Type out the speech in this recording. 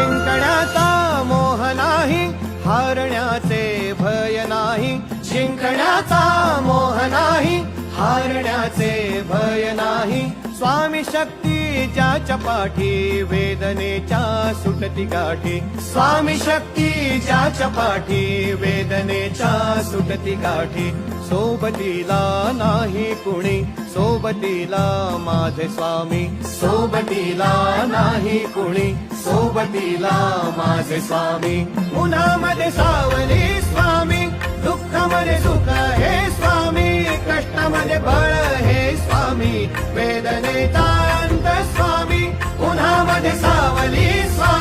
जिंकण्याचा मोह नाही, हारण्याचे भय नाही. जिंकण्याचा मोह नाही, हारण्याचे भय नाही. स्वामी शक्ती ज्याच्या पाठी, वेदनेच्या सुटती गाठी. स्वामी शक्ती ज्याच्या पाठी, वेदनेच्या सुटती गाठी. सोबतीला नाही कुणी, सोबतीला माझे स्वामी. सोबतीला नाही कुणी, सोबतीला माझे स्वामी. उन्हामध्ये सावली स्वामी, दुःखामध्ये सुख हे स्वामी. कष्टामध्ये बळ हे स्वामी, वेदनेचा अंत स्वामी. उन्हामध्ये सावली स्वामी,